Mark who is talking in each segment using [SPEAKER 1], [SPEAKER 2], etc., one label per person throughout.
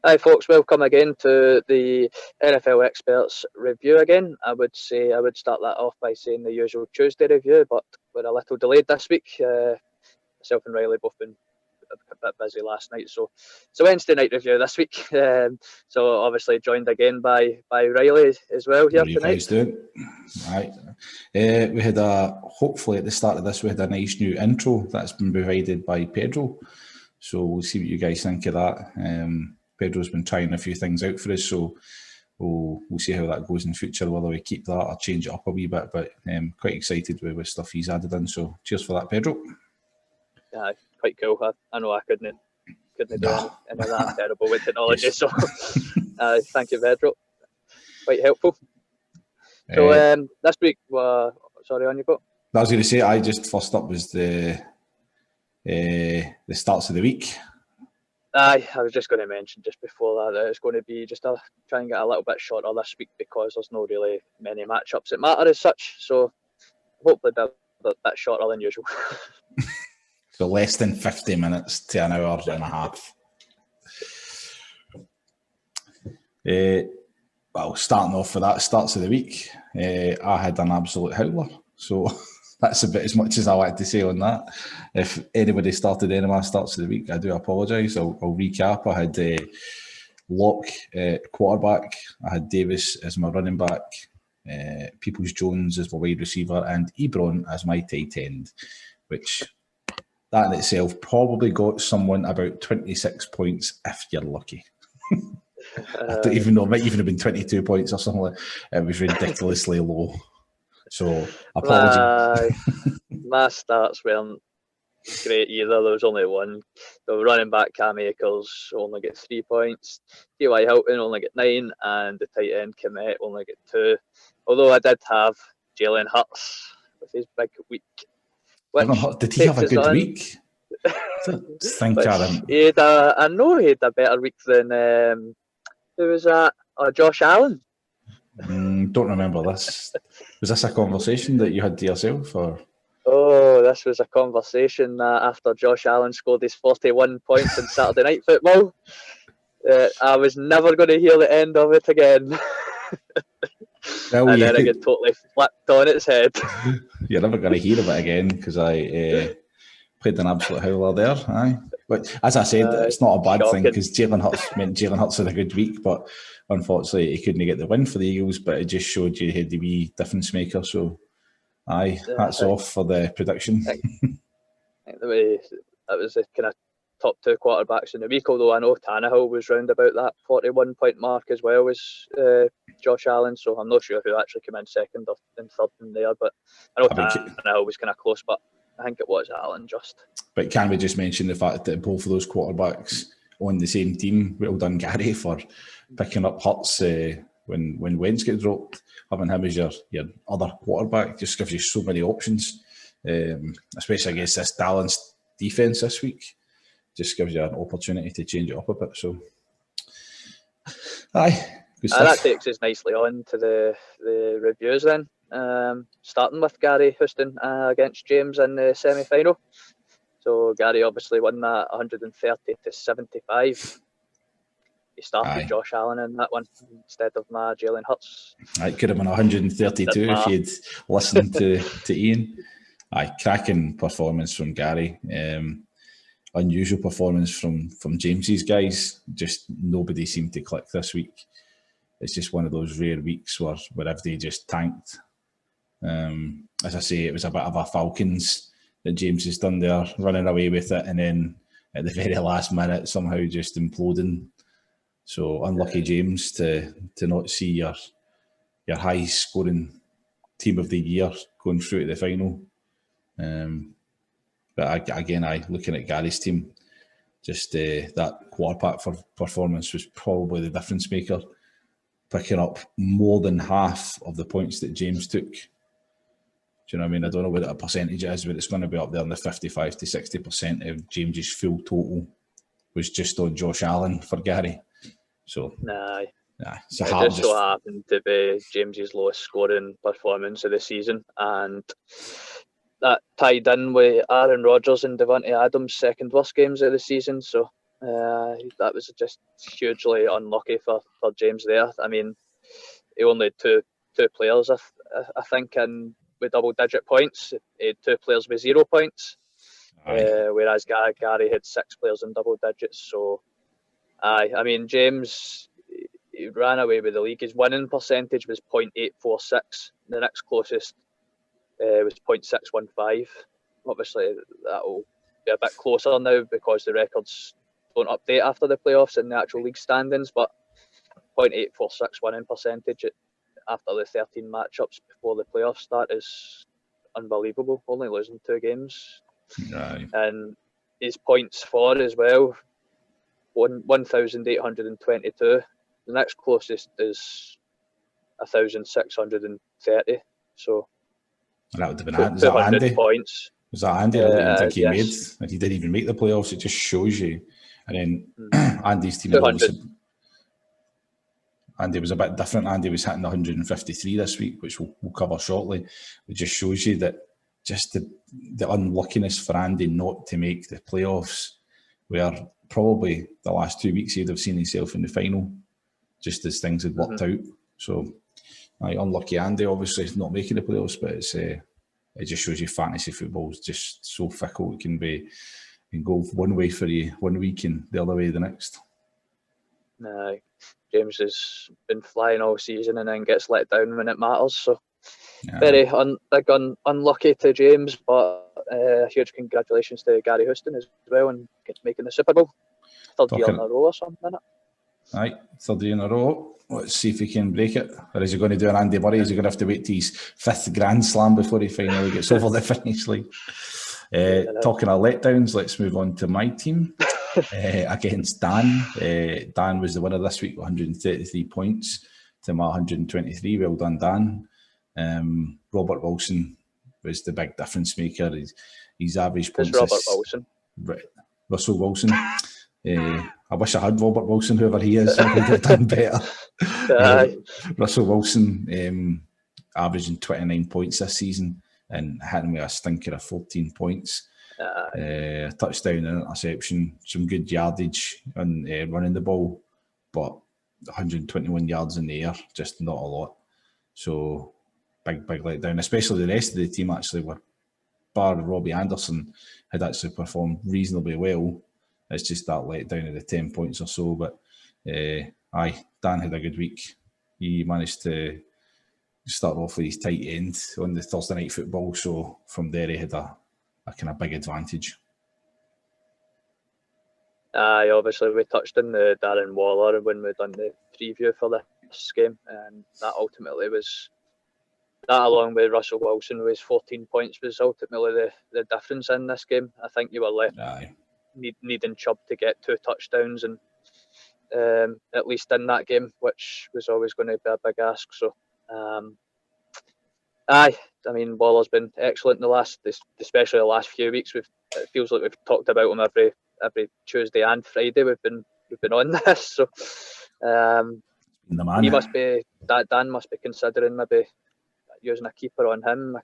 [SPEAKER 1] Hi folks, welcome again to the NFL Experts Review again. I would start that off by saying the usual Tuesday review, but we're a little delayed this week. Myself and Reilly both been a bit busy last night, so it's a Wednesday night review this week. So obviously joined again by Reilly as well here tonight.
[SPEAKER 2] How you guys doing? Right. We had hopefully at the start of this we had a nice new intro that's been provided by Pedro. So we'll see what you guys think of that. Pedro's been trying a few things out for us, so we'll see how that goes in future, whether we keep that or change it up a wee bit. But quite excited with stuff he's added in. So cheers for that, Pedro.
[SPEAKER 1] Yeah, quite cool. I know I couldn't do any of that terrible with technology. Yes. So thank you, Pedro. Quite helpful. So this week, sorry, on you go.
[SPEAKER 2] I was going to say, I just first up was the starts of the week.
[SPEAKER 1] I was just going to mention just before that it's going to be just try and get a little bit shorter this week because there's no really many matchups that matter as such. So hopefully a bit shorter than usual.
[SPEAKER 2] So less than 50 minutes to an hour and a half. Well, starting off with that starts of the week, I had an absolute howler. So that's a bit as much as I wanted to say on that. If anybody started any of my starts of the week, I do apologise. I'll recap. I had Locke quarterback. I had Davis as my running back. Peoples-Jones as my wide receiver. And Ebron as my tight end. Which, that in itself probably got someone about 26 points if you're lucky. I don't even know. It might even have been 22 points or something like that. It was ridiculously low. So, apologies.
[SPEAKER 1] My starts weren't great either. There was only one. The running back Cam Akers only get 3 points. T.Y. Hilton only get 9, and the tight end Kmet only get 2. Although I did have Jalen Hurts with his big week.
[SPEAKER 2] Did he have a good week?
[SPEAKER 1] I know he had a better week than who was that? Josh Allen.
[SPEAKER 2] Don't remember this. Was this a conversation that you had to yourself, or?
[SPEAKER 1] Oh, this was a conversation after Josh Allen scored his 41 points in Saturday Night Football. I was never going to hear the end of it again. And then I get totally flipped on its head.
[SPEAKER 2] You're never going to hear of it again because I played an absolute howler there. Aye. But as I said, it's not a bad thing because Jalen Hurts had a good week, but unfortunately he couldn't get the win for the Eagles, but it just showed you he had the wee difference maker. So, hats off for the prediction.
[SPEAKER 1] I think that was the kind of top 2 quarterbacks in the week, although I know Tannehill was round about that 41 point mark as well as Josh Allen, so I'm not sure who actually came in second or in third in there, but I know Tannehill was kind of close, but I think it was Allen just. But
[SPEAKER 2] can we just mention the fact that both of those quarterbacks on the same team? Well done, Gary, for picking up Hurts when Wentz gets dropped. Having him as your other quarterback just gives you so many options, especially against this Dallas defence this week. Just gives you an opportunity to change it up a bit. So,
[SPEAKER 1] that takes us nicely on to the reviews then. Starting with Gary Houston against James in the semi-final. So Gary obviously won that 130-75. He started Josh Allen in that one instead of my Jalen Hurts.
[SPEAKER 2] It could have been 132 if you'd listened to Iain. Cracking performance from Gary. Unusual performance from James's guys. Just nobody seemed to click this week. It's just one of those rare weeks where everybody just tanked. As I say, it was a bit of a Falcons that James has done there, running away with it, and then at the very last minute somehow just imploding. So unlucky James to not see your high scoring team of the year going through to the final. But again, looking at Gary's team, just that quarterback performance was probably the difference maker, picking up more than half of the points that James took. Do you know what I mean? I don't know what a percentage it is, but it's going to be up there in the 55 to 60% of James's full total was just on Josh Allen for Gary. So,
[SPEAKER 1] it just so happened to be James's lowest scoring performance of the season, and that tied in with Aaron Rodgers and Devontae Adams' second worst games of the season. So That was just hugely unlucky for James there. I mean, he only had two players, I think, with double-digit points. He had 2 players with 0 points, whereas Gary had 6 players in double digits. So, I mean, James, he ran away with the league. His winning percentage was 0.846. The next closest was 0.615. Obviously, that'll be a bit closer now because the records don't update after the playoffs in the actual league standings, but 0.846 winning percentage after the 13 matchups before the playoffs start is unbelievable, only losing 2 games.
[SPEAKER 2] Right.
[SPEAKER 1] And his points for as well, 1,822. The next closest is 1,630. So
[SPEAKER 2] That would have been was that
[SPEAKER 1] 200
[SPEAKER 2] Andy?
[SPEAKER 1] Points.
[SPEAKER 2] Was that Andy? I don't think he
[SPEAKER 1] yes.
[SPEAKER 2] made. Like, he didn't even make the playoffs. It just shows you. And then Andy's team, Andy was a bit different. Andy was hitting 153 this week, which we'll cover shortly. It just shows you that just the unluckiness for Andy not to make the playoffs, where probably the last 2 weeks he'd have seen himself in the final, just as things had worked out. So, unlucky Andy, obviously, not making the playoffs, but it just shows you fantasy football is just so fickle. It can go one way for you one week and the other way the next.
[SPEAKER 1] No, James has been flying all season and then gets let down when it matters. So very unlucky to James, but huge congratulations to Gary Houston as well and making the Superbowl. Third year in a row or something, isn't it?
[SPEAKER 2] Aye, third year in a row. Let's see if he can break it. Or is he going to do an Andy Murray? Is he going to have to wait to his 5th Grand Slam before he finally gets over the finish line? Talking of letdowns, let's move on to my team. Against Dan. Dan was the winner this week with 133 points to my 123. Well done, Dan. Robert Wilson was the big difference maker. His average points.
[SPEAKER 1] Robert Wilson?
[SPEAKER 2] Russell Wilson. I wish I had Robert Wilson, whoever he is. I would have done better. Russell Wilson averaging 29 points this season and hitting with a stinker of 14 points. A touchdown and interception, some good yardage on running the ball, but 121 yards in the air, just not a lot. So big letdown, especially the rest of the team actually were, bar Robbie Anderson, had actually performed reasonably well. It's just that letdown of the 10 points or so. But Dan had a good week. He managed to start off with his tight end on the Thursday Night Football, so from there he had a kind of big advantage.
[SPEAKER 1] Obviously we touched on the Darren Waller when we done the preview for this game, and that ultimately was that, along with Russell Wilson with 14 points, was ultimately the difference in this game. I think you were left needing Chubb to get 2 touchdowns and at least in that game, which was always going to be a big ask. So I mean, Waller's been excellent in especially the last few weeks. It feels like we've talked about him every Tuesday and Friday. We've been on this, so he must be. Dan must be considering maybe using a keeper on him.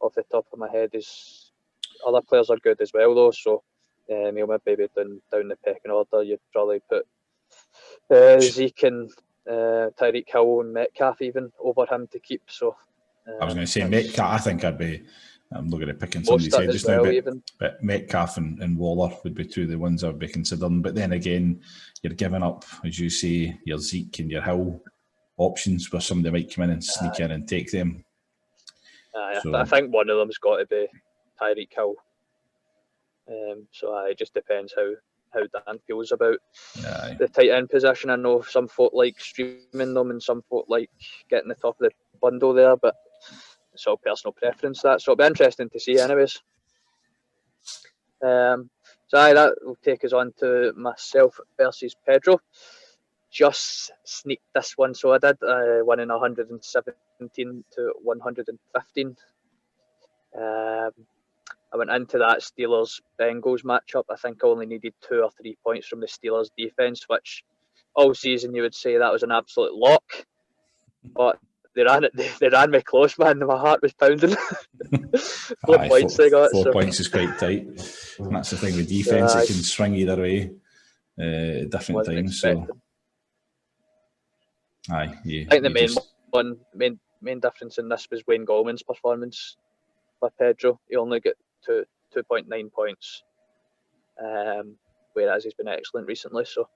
[SPEAKER 1] Off the top of my head, his other players are good as well, though. So he'll maybe be down the pecking order. You'd probably put Zeke and Tyreek Hill and Metcalf even over him to keep. So
[SPEAKER 2] I was going to say Metcalf. I think I'm not going to pick in somebody's head just now, but Metcalf and Waller would be 2 of the ones I would be considering. But then again, you're giving up, as you say, your Zeke and your Hill options where somebody might come in and sneak in and take them.
[SPEAKER 1] So I think one of them's got to be Tyreek Hill. So it just depends how Dan feels about the tight end position. I know some folk like streaming them and some folk like getting the top of the bundle there, but it's all personal preference, that. So it'll be interesting to see anyways. So that will take us on to myself versus Pedro. Just sneaked this one, so I did. Winning 117 to 115. I went into that Steelers-Bengals matchup. I think I only needed 2 or 3 points from the Steelers defence, which all season you would say that was an absolute lock. But they ran me close, man. My heart was pounding. 4 points they got.
[SPEAKER 2] 4 points is quite tight. And that's the thing with defence, it can swing either way. at different
[SPEAKER 1] Wasn't
[SPEAKER 2] times. So,
[SPEAKER 1] expecting.
[SPEAKER 2] I
[SPEAKER 1] think the main difference in this was Wayne Goldman's performance for Pedro. He only got 2.9 points, whereas he's been excellent recently. So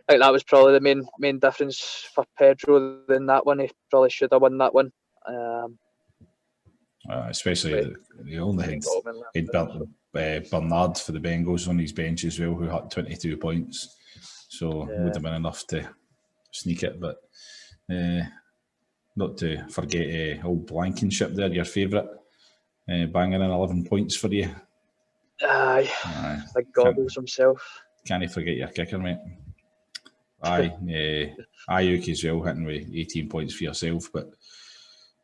[SPEAKER 1] I think that was probably the main difference for Pedro in that one. He probably should have won that one.
[SPEAKER 2] Especially the only had Bernard for the Bengals on his bench as well, who had 22 points. So it would have been enough to sneak it. But not to forget old Blankenship there, your favourite, banging in 11 points for you.
[SPEAKER 1] Aye. Like Goggles himself.
[SPEAKER 2] Can't forget your kicker, mate. Ayuk as well, hitting with 18 points for yourself, but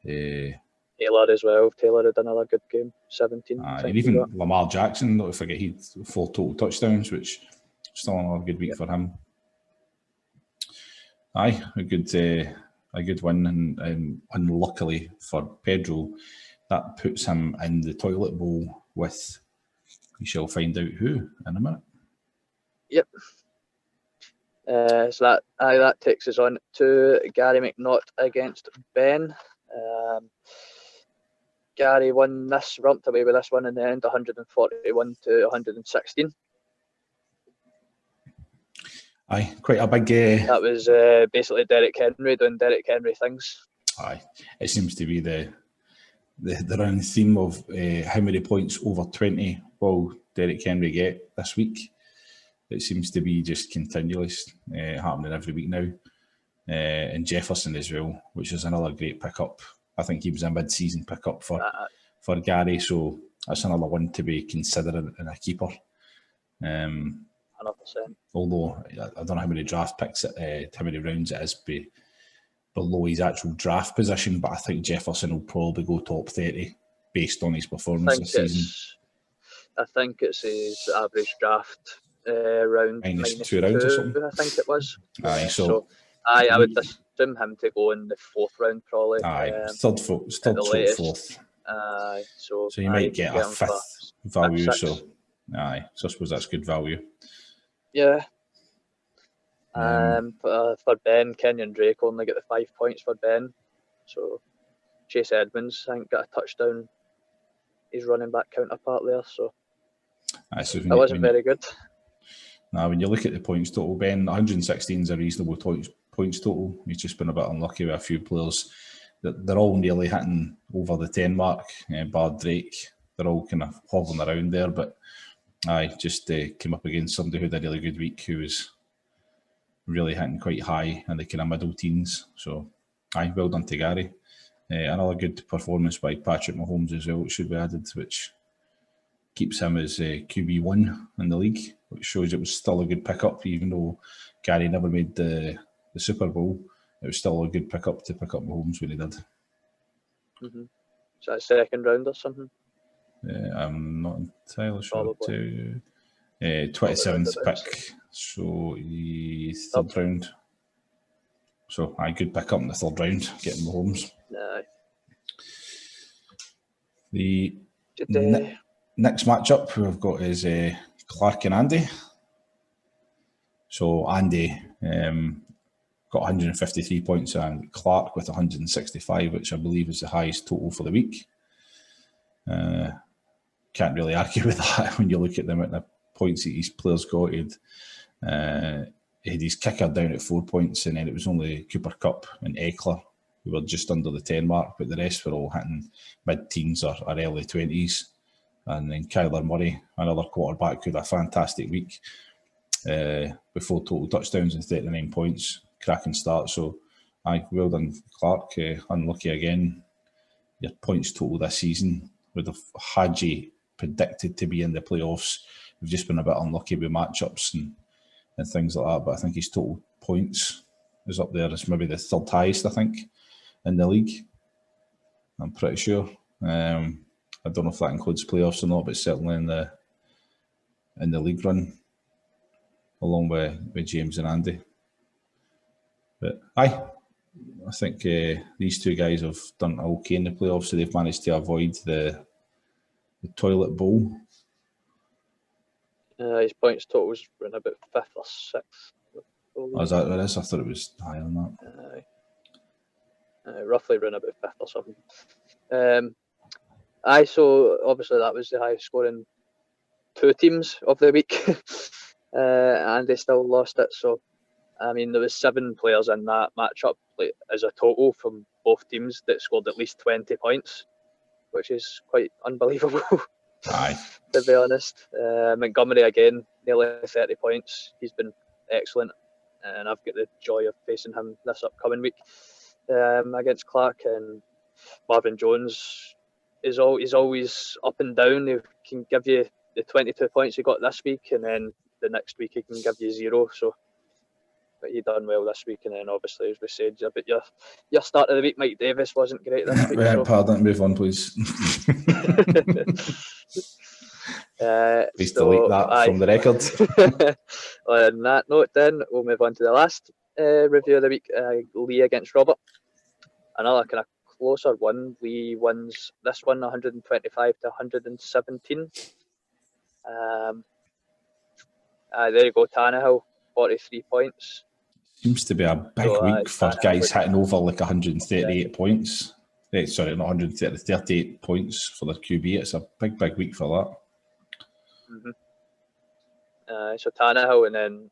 [SPEAKER 1] Taylor as well. Taylor had another good game, 17.
[SPEAKER 2] And even Lamar Jackson, not to forget, he had 4 total touchdowns, which still another good week for him. A good win, and unluckily for Pedro, that puts him in the toilet bowl with, we shall find out who in a minute.
[SPEAKER 1] Yep. So that takes us on to Gary McNaught against Ben. Gary won this, romped away with this one in the end, 141 to 116.
[SPEAKER 2] Aye, quite a big...
[SPEAKER 1] that was basically Derrick Henry doing Derrick Henry things.
[SPEAKER 2] Aye, it seems to be the running theme of how many points over 20 will Derrick Henry get this week. It seems to be just continuous, happening every week now. And Jefferson as well, which is another great pickup. I think he was a mid-season pickup for Gary, so that's another one to be considering in a keeper.
[SPEAKER 1] 100%.
[SPEAKER 2] Although I don't know how many draft picks, how many rounds it is below his actual draft position, but I think Jefferson will probably go top 30 based on his performance this season.
[SPEAKER 1] I think it's his average draft round
[SPEAKER 2] minus 2 rounds or something.
[SPEAKER 1] I think it was.
[SPEAKER 2] Aye,
[SPEAKER 1] so I would assume him to go in the 4th round probably.
[SPEAKER 2] Aye, third, fourth.
[SPEAKER 1] So
[SPEAKER 2] you might get a 5th value. So I suppose that's good value.
[SPEAKER 1] Yeah. For Ben, Kenyon Drake only got the 5 points for Ben. So Chase Edmonds, I think, got a touchdown. His running back counterpart there. So that wasn't very good.
[SPEAKER 2] Now, when you look at the points total, Ben, 116 is a reasonable points total. He's just been a bit unlucky with a few players. They're all nearly hitting over the 10 mark, bar Drake. They're all kind of hovering around there, but I just came up against somebody who had a really good week, who was really hitting quite high in the kind of middle teens. So, well done to Gary. Another good performance by Patrick Mahomes as well, which should be added, which keeps him as QB1 in the league, which shows it was still a good pickup, even though Gary never made the Super Bowl. It was still a good pickup to pick up Mahomes when he did.
[SPEAKER 1] Mm-hmm. Is that a 2nd round or something?
[SPEAKER 2] I'm not entirely sure. 27th pick, so the 3rd round. So I could pick up in the 3rd round, getting Mahomes. The next matchup we've got is Clark and Andy. So Andy got 153 points and Clark with 165, which I believe is the highest total for the week. Can't really argue with that when you look at the points that these players got. He had his kicker down at 4 points, and then it was only Cooper Kupp and Eckler who were just under the 10 mark, but the rest were all hitting mid-teens or early 20s. And then Kyler Murray, another quarterback, who had a fantastic week with 4 total touchdowns and 39 points. Cracking start. So, well done, Clark. Unlucky again. Your points total this season would have had you predicted to be in the playoffs. We've just been a bit unlucky with matchups and things like that. But I think his total points is up there. It's maybe the 3rd highest, I think, in the league. I'm pretty sure. I don't know if that includes playoffs or not, but certainly in the league run, along with James and Andy. But I think these two guys have done okay in the playoffs, so they've managed to avoid the toilet bowl.
[SPEAKER 1] His points totals run about 5th or 6th.
[SPEAKER 2] Oh, is that what it is? I thought it was higher than that.
[SPEAKER 1] Roughly run about 5th or something. So obviously that was the highest scoring 2 teams of the week, and they still lost it. So, I mean, there was 7 players in that matchup as a total from both teams that scored at least 20 points, which is quite unbelievable.
[SPEAKER 2] Aye.
[SPEAKER 1] To be honest. Montgomery again, nearly 30 points. He's been excellent, and I've got the joy of facing him this upcoming week against Clark. And Marvin Jones he's always up and down. He can give you the 22 points he got this week, and then the next week he can give you 0. So, but he done well this week, and then obviously, as we said, but your start of the week, Mike Davis, wasn't great this week.
[SPEAKER 2] Right, pardon, move on, please.
[SPEAKER 1] Please
[SPEAKER 2] delete that from the record.
[SPEAKER 1] On that note, then we'll move on to the last review of the week. Lee against Robert, another kind of closer one. Lee wins this one 125 to 117. There you go, Tannehill, 43 points.
[SPEAKER 2] Seems to be a big week for guys hitting over like 138 points. Sorry, not 130, 38 points for the QB. It's a big week for that.
[SPEAKER 1] So Tannehill, and then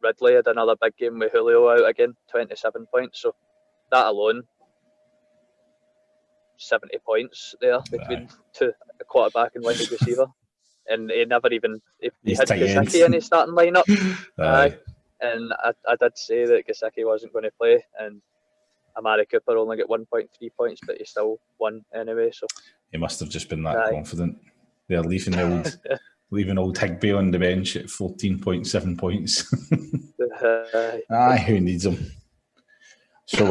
[SPEAKER 1] Ridley had another big game with Julio out again, 27 points. So that alone, 70 points there between a quarterback and wide receiver. And he never even he had Gesicki in his starting lineup. And I did say that Gesicki wasn't going to play, and Amari Cooper only got 1.3 points, but he still won anyway. So
[SPEAKER 2] he must have just been that confident. They're leaving old Higbee on the bench at 14.7 points. Who needs him? So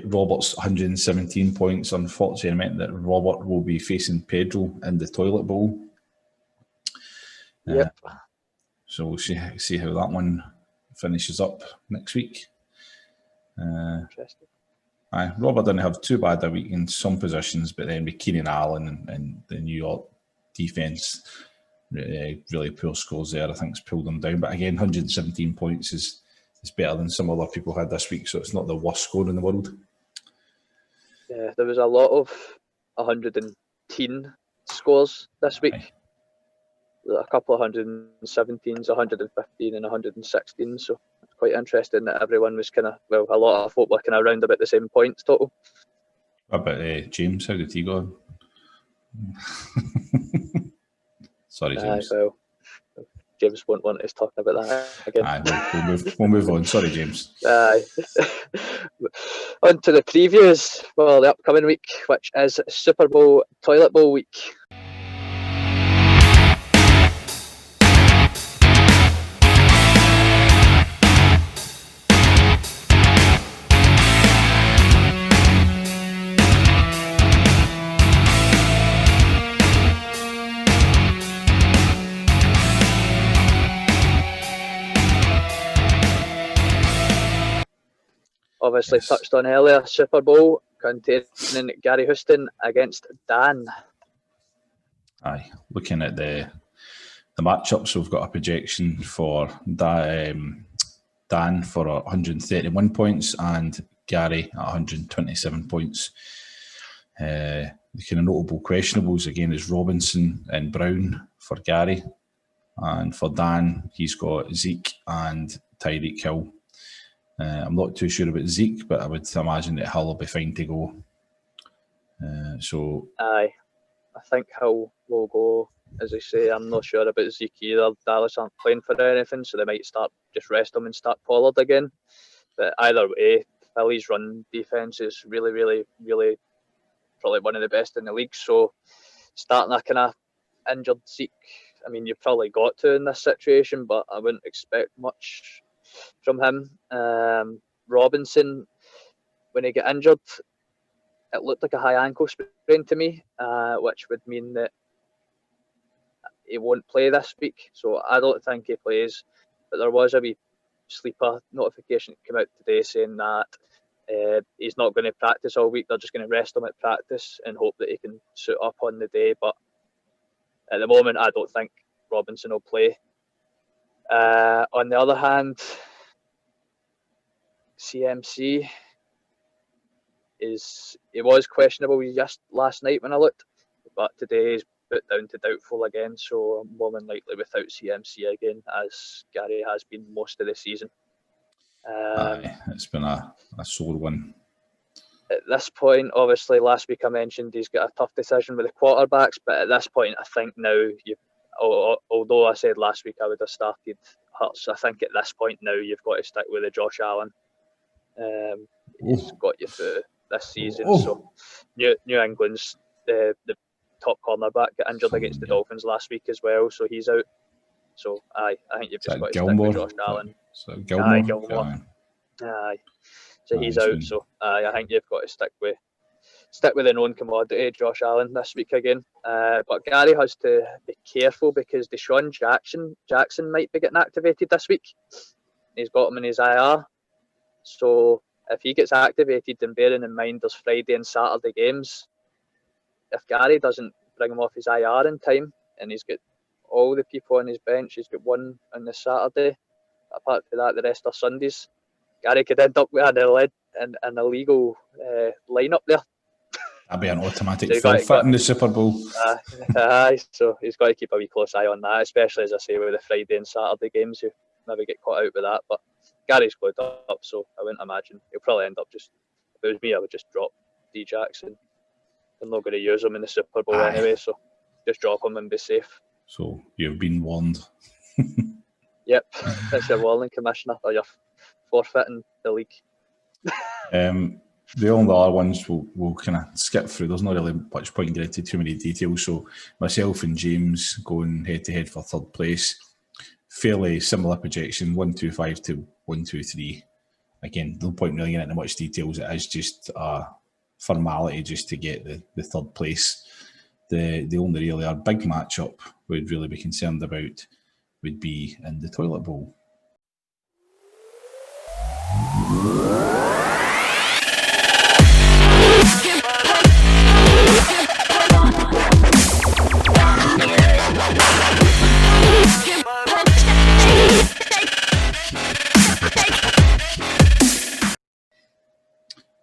[SPEAKER 2] Robert's 117 points unfortunately meant that Robert will be facing Pedro in the toilet bowl.
[SPEAKER 1] Yep.
[SPEAKER 2] So we'll see how that one finishes up next week.
[SPEAKER 1] Interesting.
[SPEAKER 2] Robert didn't have too bad a week in some positions, but then with Keenan Allen and the New York defence, really poor scores there. I think it's pulled them down. But again, 117 points is better than some other people had this week, so it's not the worst score in the world.
[SPEAKER 1] Yeah, there was a lot of 110 scores this week. Aye. A couple of 117s, 115 and 116, so it's quite interesting that everyone was a lot of folk were kind of around about the same points total.
[SPEAKER 2] What about James? How did he go? Sorry, James.
[SPEAKER 1] Well, James won't want us talking about that again.
[SPEAKER 2] We'll move on. Sorry, James.
[SPEAKER 1] On to the previews for the upcoming week, which is Super Bowl Toilet Bowl week. Obviously touched on earlier, Super Bowl containing Gary Houston against Dan.
[SPEAKER 2] Looking at the matchups, we've got a projection for Dan for 131 points and Gary at 127 points. The kind of notable questionables again is Robinson and Brown for Gary, and for Dan he's got Zeke and Tyreek Hill. I'm not too sure about Zeke, but I would imagine that Hill will be fine to go.
[SPEAKER 1] I think Hill will go. As I say, I'm not sure about Zeke either. Dallas aren't playing for anything, so they might just rest him and start Pollard again. But either way, Philly's run defense is really, really, really probably one of the best in the league. So starting a kind of injured Zeke, I mean, you've probably got to in this situation, but I wouldn't expect much from him. Robinson, when he got injured, it looked like a high ankle sprain to me, which would mean that he won't play this week. So I don't think he plays. But there was a wee sleeper notification that came out today saying that he's not going to practice all week. They're just going to rest him at practice and hope that he can suit up on the day. But at the moment, I don't think Robinson will play. On the other hand, CMC he was questionable just last night when I looked, but today he's put down to doubtful again, so I'm more than likely without CMC again, as Gary has been most of the season.
[SPEAKER 2] It's been a sore one.
[SPEAKER 1] At this point, obviously, last week I mentioned he's got a tough decision with the quarterbacks, but at this point, I think now although I said last week I would have started Hurts, I think at this point now you've got to stick with the Josh Allen. He's got you through this season. So New England's the top cornerback got injured against the Dolphins last week as well, so he's out. So I think you've just got to stick with Josh Allen.
[SPEAKER 2] Gilmore.
[SPEAKER 1] So he's out. So I think you've got to stick with the known commodity, Josh Allen, this week again. But Gary has to be careful because Deshaun Jackson might be getting activated this week. He's got him in his IR. So if he gets activated, then bearing in mind there's Friday and Saturday games, if Gary doesn't bring him off his IR in time, and he's got all the people on his bench, he's got one on the Saturday, apart from that the rest are Sundays, Gary could end up with an illegal lineup there.
[SPEAKER 2] That'd be an automatic forfeit in the Super Bowl.
[SPEAKER 1] So he's got to keep a wee close eye on that, especially, as I say, with the Friday and Saturday games. You maybe get caught out with that, but Gary's glued up, so I wouldn't imagine he'll probably end up just. If it was me, I would just drop D Jackson. I'm not going to use him in the Super Bowl anyway, so just drop him and be safe.
[SPEAKER 2] So you've been warned.
[SPEAKER 1] Yep, that's your warning, Commissioner, or you're forfeiting the league.
[SPEAKER 2] The only other ones we'll kind of skip through. There's not really much point in getting into too many details. So myself and James going head to head for third place. Fairly similar projection, 125 to 123. Again, no point really getting into much details. It is just a formality just to get the third place. The only really our big matchup we'd really be concerned about would be in the toilet bowl.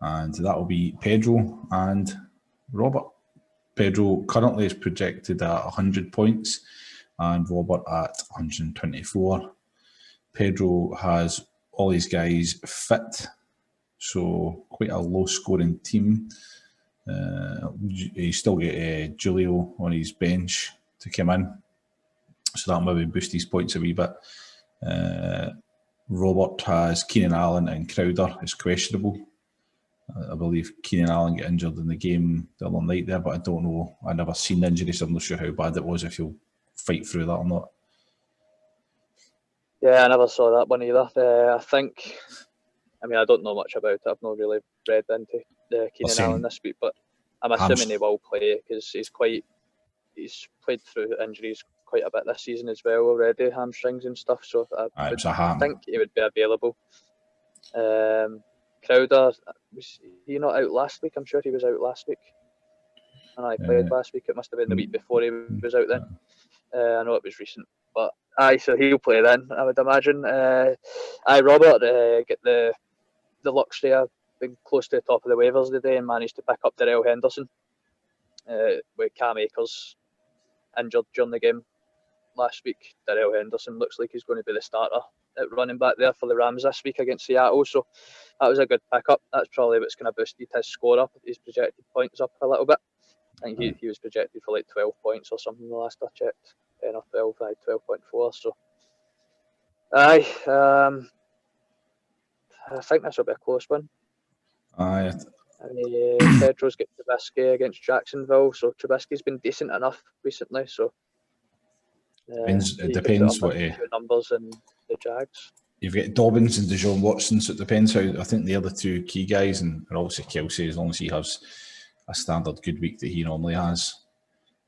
[SPEAKER 2] And that will be Pedro and Robert. Pedro currently is projected at 100 points and Robert at 124. Pedro has all his guys fit, so quite a low scoring team. He's still got Julio on his bench to come in, so that maybe boost his points a wee bit. Robert has Keenan Allen and Crowder is questionable. I believe Keenan Allen got injured in the game the other night there, but I don't know. I never seen the injury, so I'm not sure how bad it was, if he'll fight through that or not.
[SPEAKER 1] Yeah, I never saw that one either. I don't know much about it. I've not really read into Keenan Allen this week, but I'm assuming he will play because he's played through injuries quite a bit this season as well already, hamstrings and stuff. So I think he would be available. Crowder, was he not out last week? I'm sure he was out last week. And he played last week. It must have been the week before he was out then. I know it was recent, but so he'll play then, I would imagine. Robert get the luxury of being close to the top of the waivers today and managed to pick up Darrell Henderson with Cam Akers injured during the game last week. Darrell Henderson looks like he's going to be the starter at running back there for the Rams this week against Seattle, so that was a good pickup. That's probably what's going to boost his score up, his projected points up a little bit. I think he was projected for like 12 points or something the last I checked. 10 or 12, 12.4. So, I think this will be a close one. Pedro's got Trubisky against Jacksonville, so Trubisky's been decent enough recently. So,
[SPEAKER 2] it depends what
[SPEAKER 1] numbers and the Jags.
[SPEAKER 2] You've got Dobbins and Deshaun Watson, so it depends how. I think the other two key guys, and obviously Kelsey, as long as he has a standard good week that he normally has,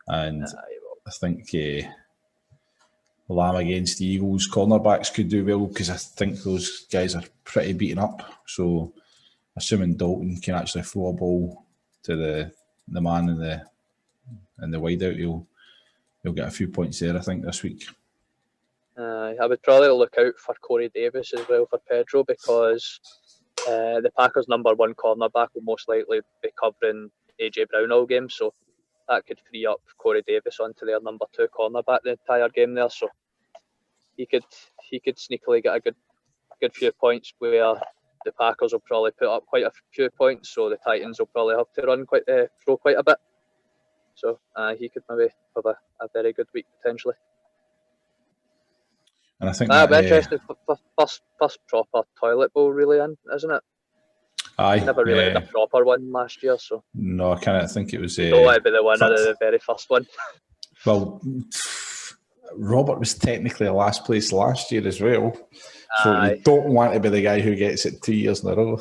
[SPEAKER 2] and I think Lamb against the Eagles cornerbacks could do well because I think those guys are pretty beaten up. So, assuming Dalton can actually throw a ball to the man in the wideout, he'll get a few points there, I think, this week.
[SPEAKER 1] I would probably look out for Corey Davis as well for Pedro, because the Packers' number one cornerback will most likely be covering AJ Brown all game, so that could free up Corey Davis onto their number two cornerback the entire game there. So he could sneakily get a good few points, where the Packers will probably put up quite a few points, so the Titans will probably have to throw quite a bit. So he could maybe have a very good week potentially.
[SPEAKER 2] And I think
[SPEAKER 1] that'd be interesting. First proper toilet bowl, really, isn't it?
[SPEAKER 2] Aye.
[SPEAKER 1] Never really had a proper one last year, so.
[SPEAKER 2] No, I can't think it was.
[SPEAKER 1] Don't want to be the winner of the very first one.
[SPEAKER 2] Well, Robert was technically last place last year as well, so you don't want to be the guy who gets it 2 years in a row.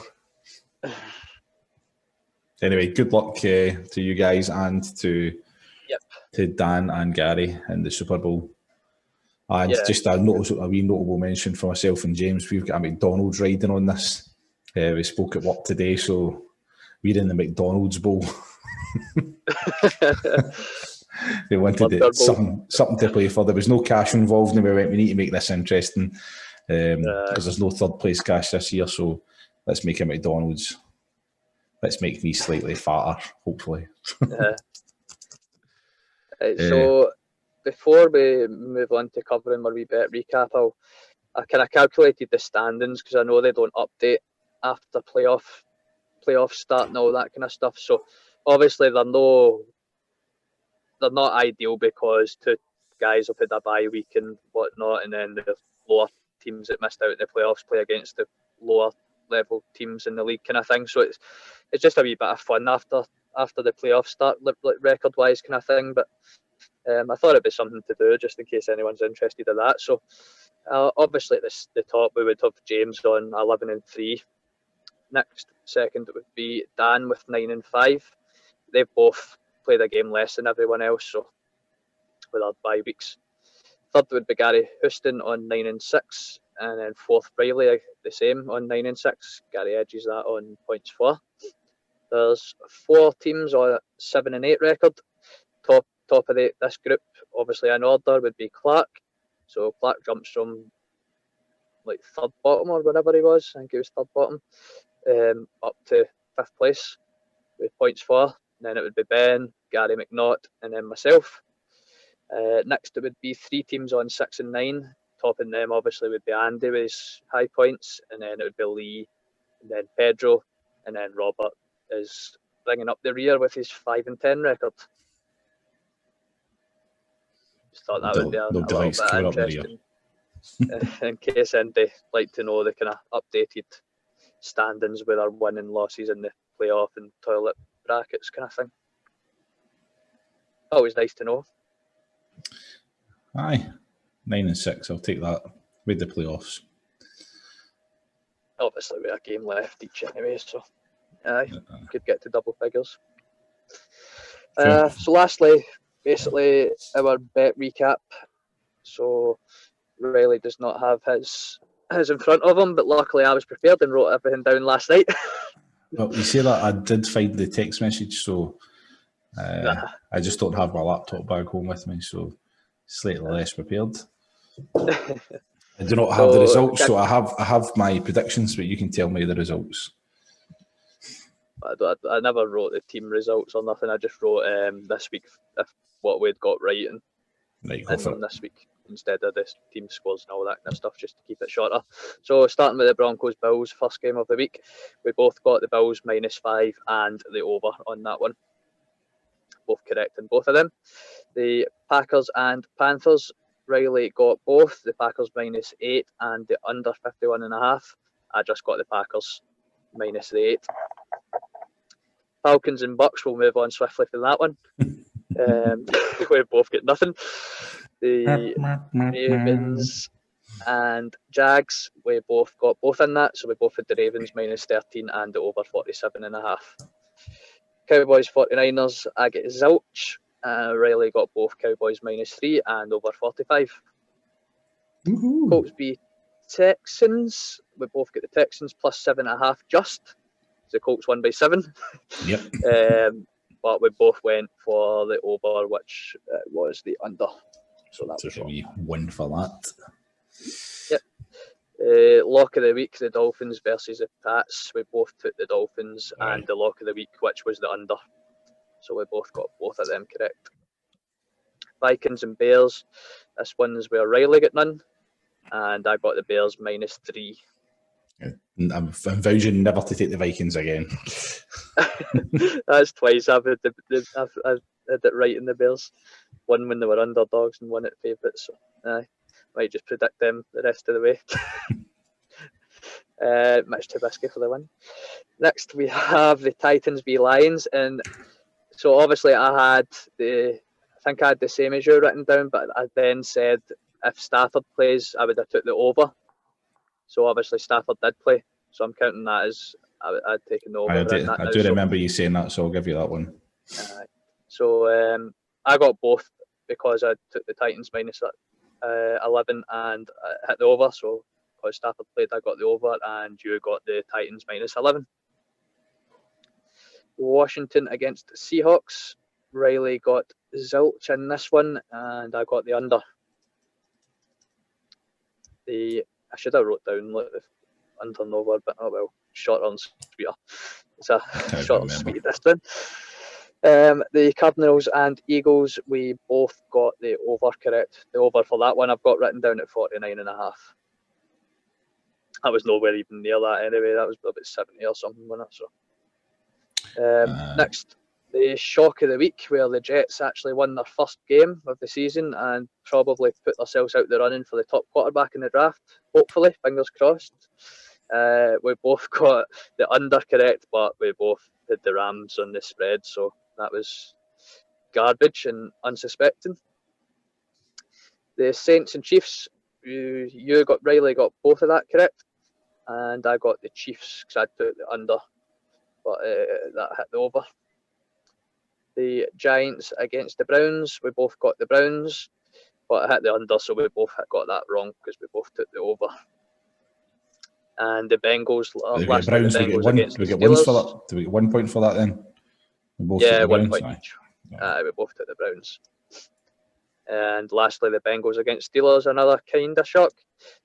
[SPEAKER 2] Anyway, good luck to you guys and to Dan and Gary in the Super Bowl. And just a wee notable mention for myself and James, we've got a McDonald's riding on this. We spoke at work today, so we're in the McDonald's Bowl. They wanted something to play for. There was no cash involved, and we went, we need to make this interesting because there's no third place cash this year, so let's make a McDonald's. Let's make me slightly fatter, hopefully.
[SPEAKER 1] So before we move on to covering our wee bit recap, I kind of calculated the standings, because I know they don't update after playoff start and all that kind of stuff. So obviously they're not ideal, because two guys have had a bye week and whatnot, and then the lower teams that missed out in the playoffs play against the lower level teams in the league kind of thing. So it's just a wee bit of fun after the playoffs start, record wise kind of thing. But I thought it'd be something to do just in case anyone's interested in that. So obviously at the top we would have James on 11-3. Next second it would be Dan with 9-5. They've both played a game less than everyone else, so with our bye weeks. Third would be Gary Houston on 9-6, and then fourth Reilly the same on 9-6. Gary edges that on points for. There's 4 teams on a 7-8 record. Top of this group, obviously in order, would be Clark. So Clark jumps from like third bottom or whatever he was. I think he was third bottom, up to 5th place with points for. And then it would be Ben, Gary McNaught, and then myself. Next it would be 3 teams on 6 and 9. Topping them obviously would be Andy with his high points, and then it would be Lee, and then Pedro, and then Robert is bringing up the rear with his 5-10 record. Just thought that would be a little bit interesting. In case anybody like to know the kind of updated standings with our win and losses in the playoff and toilet brackets kind of thing. Always nice to know.
[SPEAKER 2] Aye, 9-6. I'll take that with the playoffs.
[SPEAKER 1] Obviously, we have a game left each anyway, so could get to double figures. So lastly, basically our bet recap. So Reilly does not have his in front of him, but luckily I was prepared and wrote everything down last night.
[SPEAKER 2] Well, you say that I did find the text message, so I just don't have my laptop bag home with me, so slightly less prepared. I do not have the results, so I have my predictions, but you can tell me the results.
[SPEAKER 1] I never wrote the team results or nothing. I just wrote this week what we'd got right and this week instead of the team scores and all that kind of stuff, just to keep it shorter. So starting with the Broncos-Bills, first game of the week, we both got the Bills -5 and the over on that one. Both correct in both of them. The Packers and Panthers, Reilly got both, the Packers -8 and the under 51.5. I just got the Packers -8. Falcons and Bucks, will move on swiftly from that one. We both get nothing. The Ravens and Jags, we both got both in that, so we both had the Ravens -13 and the over 47.5. Cowboys 49ers, I get zilch. Reilly got both Cowboys -3 and over 45.
[SPEAKER 2] Woohoo.
[SPEAKER 1] Colts beat Texans, we both get the Texans +7.5 just. The Colts won by 7.
[SPEAKER 2] Yep.
[SPEAKER 1] but we both went for the over, which was the under. So that was
[SPEAKER 2] a wee win for that.
[SPEAKER 1] Yep. Lock of the week, the Dolphins versus the Pats. We both took the Dolphins, and the lock of the week, which was the under. So we both got both of them correct. Vikings and Bears. This one's where Reilly got none, and I got the Bears -3.
[SPEAKER 2] I'm vowing never to take the Vikings again.
[SPEAKER 1] That's twice I've had it right in the Bears. One when they were underdogs and one at favourites. So might just predict them the rest of the way. Mitch Trubisky for the win. Next we have the Titans v Lions, and so obviously I think I had the same as you written down, but I then said if Stafford plays, I would have took the over. So obviously Stafford did play, so I'm counting that as I'd taken the over.
[SPEAKER 2] I do remember you saying that, so I'll give you that one.
[SPEAKER 1] So I got both because I took the Titans -11 and hit the over. So because Stafford played, I got the over, and you got the Titans -11. Washington against the Seahawks. Reilly got zilch in this one, and I got the under. I should have wrote down the under and over, but oh well, shorter and sweeter. It's a short and sweet this one. The Cardinals and Eagles, we both got the over correct. The over for that one I've got written down at 49.5. That was nowhere even near that anyway. That was about 70 or something, wasn't it? So next, the shock of the week, where the Jets actually won their first game of the season and probably put themselves out the running for the top quarterback in the draft. Hopefully, fingers crossed. We both got the under correct, but we both had the Rams on the spread, so that was garbage and unsuspecting. The Saints and Chiefs, Reilly got both of that correct, and I got the Chiefs because I took the under, but that hit the over. The Giants against the Browns, we both got the Browns, but I hit the under, so we both got that wrong because we both took the over. And the Bengals, last the Bengals against the Steelers.
[SPEAKER 2] Do we get 1 point for that then?
[SPEAKER 1] We both took the 1 point each. We both took the Browns. And lastly, the Bengals against Steelers, another kind of shock.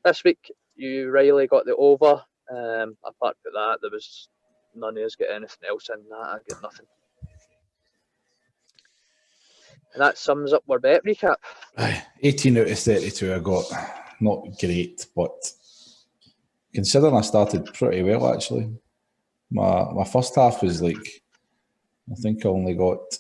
[SPEAKER 1] This week, you Reilly got the over. Apart from that, there was none of us get anything else in that. I get nothing. And that sums up our bet recap.
[SPEAKER 2] 18 out of 32 I got. Not great, but considering I started pretty well actually. My first half was like, I think I only got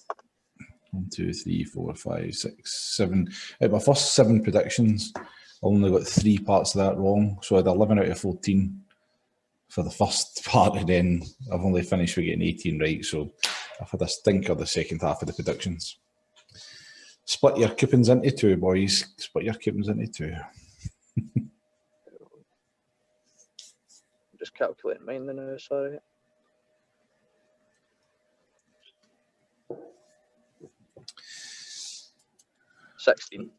[SPEAKER 2] 1, 2, 3, 4, 5, 6, 7. Out of my first 7 predictions, I only got 3 parts of that wrong. So I had 11 out of 14 for the first part, and then I've only finished with getting 18 right. So I've had a stinker the second half of the predictions. Split your coupons into 2, boys. Split your coupons into 2.
[SPEAKER 1] Just calculating mine now, sorry. $16.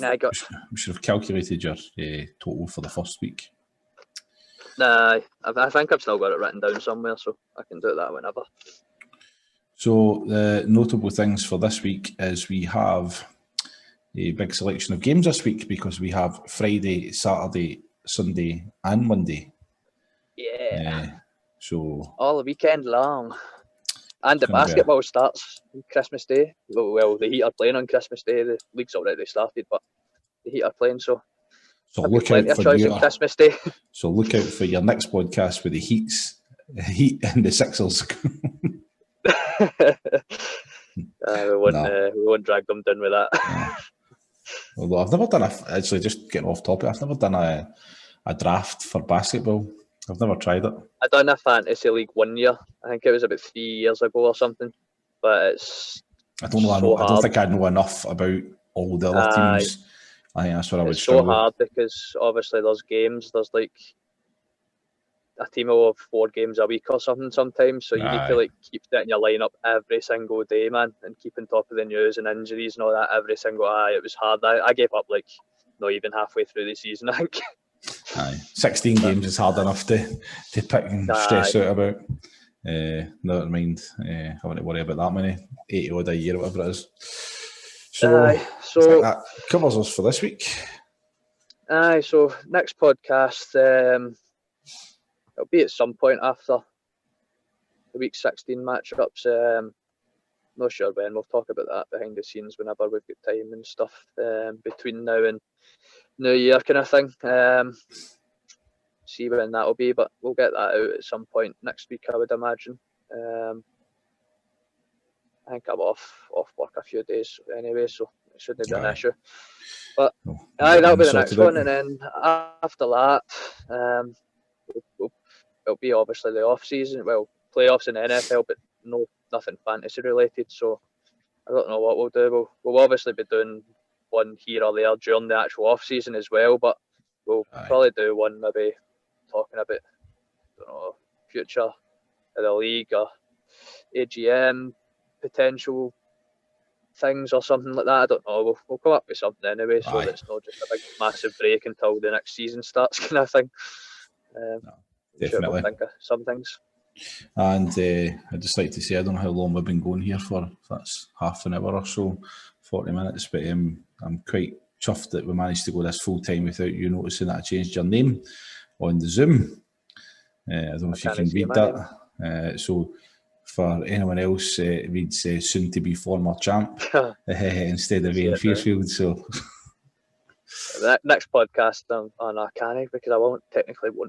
[SPEAKER 1] I got.
[SPEAKER 2] We should have calculated your total for the first week.
[SPEAKER 1] Nah, I think I've still got it written down somewhere, so I can do that whenever.
[SPEAKER 2] So the notable things for this week is we have a big selection of games this week because we have Friday, Saturday, Sunday and Monday.
[SPEAKER 1] Yeah.
[SPEAKER 2] So
[SPEAKER 1] all the weekend long. And the basketball starts on Christmas Day. Well, the Heat are playing on Christmas Day. The league's already started, but the Heat are playing, so
[SPEAKER 2] look out for
[SPEAKER 1] on Christmas Day.
[SPEAKER 2] So look out for your next podcast with the Heat and the Sixers.
[SPEAKER 1] We won't drag them down with that.
[SPEAKER 2] Yeah. Although I've never done actually just getting off topic, I've never done a draft for basketball. I've never tried it.
[SPEAKER 1] I done a fantasy league 1 year. I think it was about 3 years ago or something. But it's
[SPEAKER 2] I don't know. I don't think I know enough about all the other teams. I think that's what I would struggle.
[SPEAKER 1] It's so hard because obviously there's games. There's like a team will have 4 games a week or something sometimes. So you need to like keep setting your lineup every single day, man, and keep on top of the news and injuries and all that every single. It was hard. I gave up like not even halfway through the season, I think.
[SPEAKER 2] 16 games is hard enough to pick and stress out about. Never mind having to worry about that many, 80 odd a year or whatever it is. So I think that covers us for this week.
[SPEAKER 1] So next podcast, it'll be at some point after the week 16 matchups. Not sure when. We'll talk about that behind the scenes whenever we've got time and stuff between now and New Year kind of thing. See when that'll be, but we'll get that out at some point next week, I would imagine. I think I'm off work a few days anyway, so it shouldn't be an issue. But that'll be the next one, and then after that, it'll be obviously the off season. Well, playoffs in the NFL, but nothing fantasy related. So I don't know what we'll do. We'll obviously be doing one here or there during the actual off season as well, but we'll probably do one maybe talking about, I don't know, future of the league or AGM potential things or something like that. I don't know. We'll come up with something anyway, so that it's not just a big massive break until the next season starts, kind of thing.
[SPEAKER 2] Definitely.
[SPEAKER 1] Sure we'll think of some things.
[SPEAKER 2] And I'd just like to say, I don't know how long we've been going here for. That's half an hour or so, 40 minutes. But I'm quite chuffed that we managed to go this full time without you noticing that I changed your name on the Zoom. I don't know if you can read that. So for anyone else, it reads soon to be former champ instead of Iain Fairfield. So
[SPEAKER 1] the next podcast, I can't, because I won't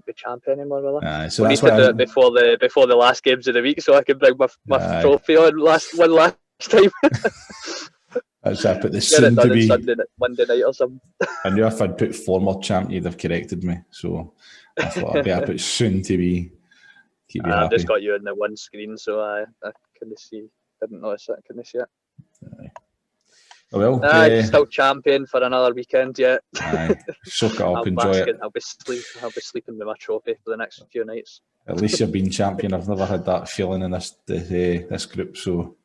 [SPEAKER 1] be champion anymore, will I?
[SPEAKER 2] So
[SPEAKER 1] we need to do it before the last games of the week, so I can bring my trophy on last time.
[SPEAKER 2] That's I put the soon to be
[SPEAKER 1] Monday night or something.
[SPEAKER 2] I knew if I'd put former champ, you'd have corrected me. So I thought I'd better put soon to be. Keep you happy.
[SPEAKER 1] I've just got you on the one screen, so I couldn't see. Didn't notice it. I couldn't see it.
[SPEAKER 2] Well,
[SPEAKER 1] still champion for another weekend yet.
[SPEAKER 2] Soak it up, enjoy it.
[SPEAKER 1] I'll be sleeping with my trophy for the next few nights.
[SPEAKER 2] At least you've been champion. I've never had that feeling in this group. So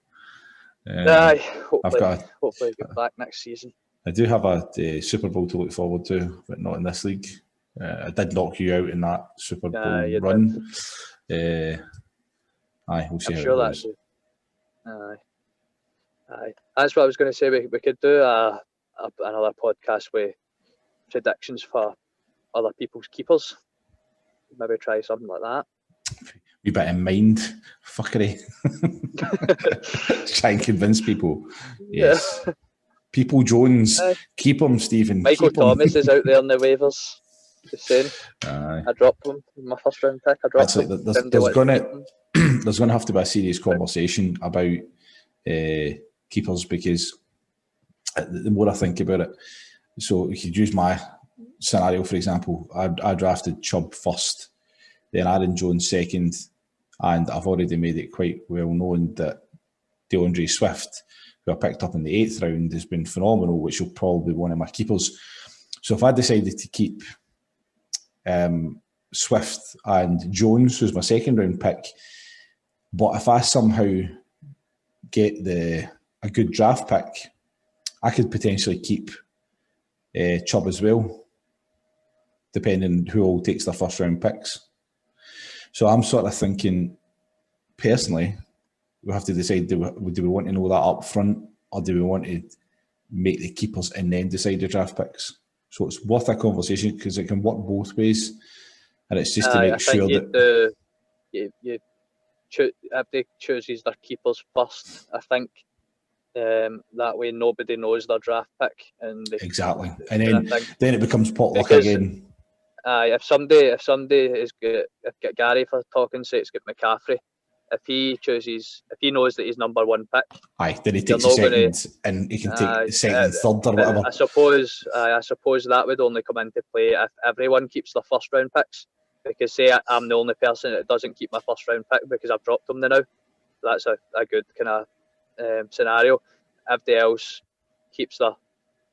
[SPEAKER 1] hopefully get back next season.
[SPEAKER 2] I do have a Super Bowl to look forward to, but not in this league. I did knock you out in that Super Bowl run. We'll see how it goes.
[SPEAKER 1] That's what I was going to say. We could do another podcast with predictions for other people's keepers. Maybe try something like that.
[SPEAKER 2] We bit of mind fuckery. Try and convince people. Yes. Yeah. People Jones, keep him, Stephen.
[SPEAKER 1] Michael Thomas is out there in the waivers. Just saying. I dropped him in my first round pick.
[SPEAKER 2] There's going to have to be a serious conversation about keepers, because the more I think about it, so you could use my scenario, for example. I drafted Chubb first, then Aaron Jones second, and I've already made it quite well known that DeAndre Swift, who I picked up in the 8th round, has been phenomenal, which will probably be one of my keepers. So if I decided to keep Swift and Jones, who's my second round pick, but if I somehow get a good draft pick, I could potentially keep Chubb as well, depending who all takes their first round picks. So I'm sort of thinking, personally, we have to decide, do we want to know that up front, or do we want to make the keepers and then decide the draft picks? So it's worth a conversation, because it can work both ways, and it's just to make sure that
[SPEAKER 1] if they chooses their keepers first, I think that way nobody knows their draft pick, and
[SPEAKER 2] exactly, and then it becomes potluck again.
[SPEAKER 1] If somebody is good, if Gary, for talking sake, get McCaffrey, if he knows that he's number one pick,
[SPEAKER 2] then he takes a second, and he can take second, third, or whatever.
[SPEAKER 1] I suppose that would only come into play if everyone keeps their first round picks. Because say I'm the only person that doesn't keep my first round pick because I've dropped them now. That's a good kind of scenario. Everybody else keeps their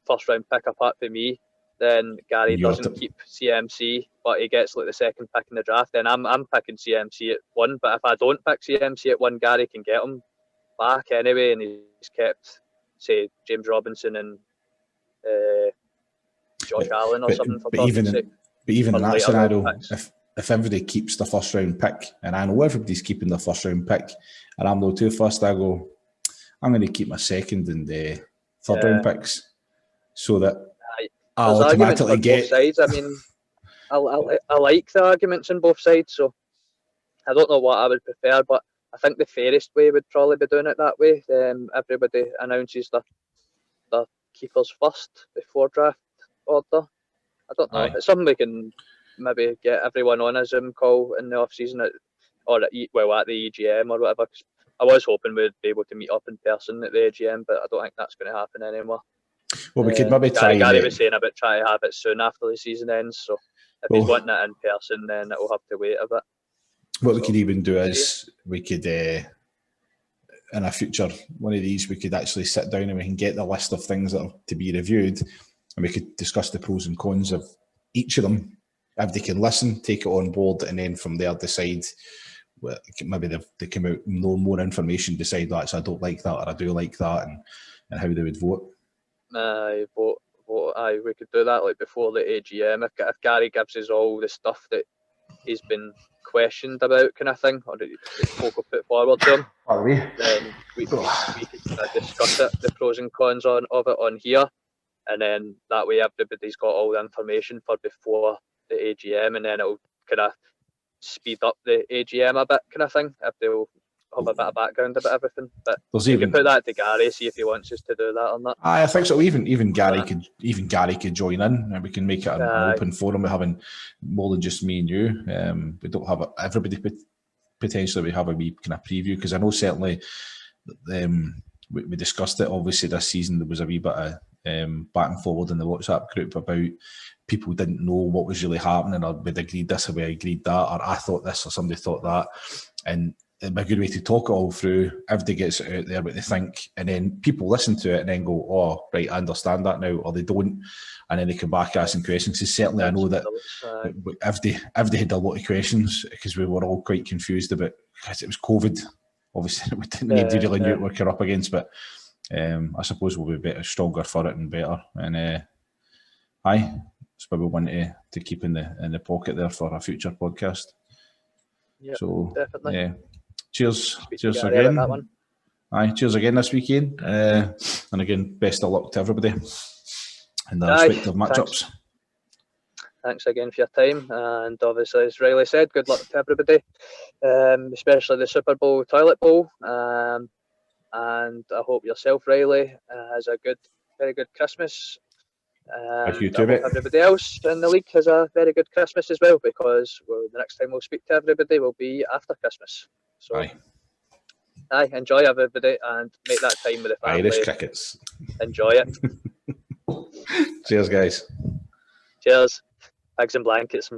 [SPEAKER 1] first round pick apart from me. Then Gary doesn't keep CMC, but he gets like the second pick in the draft. Then I'm picking CMC at 1. But if I don't pick CMC at 1, Gary can get him back anyway, and he's kept, say, James Robinson and Josh Allen or something. For
[SPEAKER 2] but even in that scenario, if if everybody keeps the first round pick, and I know everybody's keeping the first round pick, and I'm no too first, I go, I'm going to keep my second and third round picks, so that I'll
[SPEAKER 1] there's arguments
[SPEAKER 2] automatically
[SPEAKER 1] for
[SPEAKER 2] get.
[SPEAKER 1] both sides. I mean, I like the arguments on both sides, so I don't know what I would prefer, but I think the fairest way would probably be doing it that way. Everybody announces their keepers first before draft order. I don't know.
[SPEAKER 2] Aye.
[SPEAKER 1] It's something we can maybe get everyone on a Zoom call in the off season, at the EGM or whatever. 'Cause I was hoping we'd be able to meet up in person at the AGM, but I don't think that's going to happen anymore.
[SPEAKER 2] Well, we could maybe try.
[SPEAKER 1] Gary was saying about trying to have it soon after the season ends. So if he's wanting it in person, then it'll have to wait a bit.
[SPEAKER 2] What we could even do is we could, in a future one of these, we could actually sit down and we can get the list of things that are to be reviewed, and we could discuss the pros and cons of each of them. If they can listen, take it on board, and then from there decide. Well, maybe they come out know more information, decide that I don't like that or I do like that, and how they would vote.
[SPEAKER 1] We could do that like before the AGM. If Gary gives us all the stuff that he's been questioned about, kind of thing, or that folk will put forward to him, then we could discuss it, the pros and cons of it on here, and then that way everybody's got all the information for before the AGM, and then it'll kind of speed up the AGM a bit, kind of thing, if they'll have a bit of background about everything. But you can put that to Gary, see if he wants us to do that or not.
[SPEAKER 2] I think so. Even Gary could join in, and we can make it an open forum. We're having more than just me and you. We don't have everybody. Potentially, we have a wee kind of preview, because I know certainly we discussed it. Obviously, this season there was a wee bit of back and forward in the WhatsApp group about people didn't know what was really happening, or we'd agreed this or we agreed that, or I thought this or somebody thought that, and it'd be a good way to talk it all through. Everybody gets it out there what they think, and then people listen to it and then go, oh right, I understand that now, or they don't, and then they come back asking questions. So certainly I know that if they had a lot of questions, because we were all quite confused about, because it was COVID, obviously nobody really knew what we were up against, but I suppose we'll be better, stronger for it and better, and it's probably one to keep in the pocket there for a future podcast.
[SPEAKER 1] Yep,
[SPEAKER 2] so
[SPEAKER 1] definitely.
[SPEAKER 2] Yeah, cheers again. Cheers again this weekend, and again, best of luck to everybody in the respective matchups.
[SPEAKER 1] Thanks again for your time, and obviously, as Reilly said, good luck to everybody, especially the Super Bowl toilet bowl, and I hope yourself, Reilly, has a very good Christmas.
[SPEAKER 2] Thank you
[SPEAKER 1] I hope everybody else in the league has a very good Christmas as well, because the next time we'll speak to everybody will be after Christmas. So, enjoy everybody and make that time with the family.
[SPEAKER 2] Irish crickets.
[SPEAKER 1] Enjoy it.
[SPEAKER 2] Cheers, guys.
[SPEAKER 1] Cheers. Bags and blankets.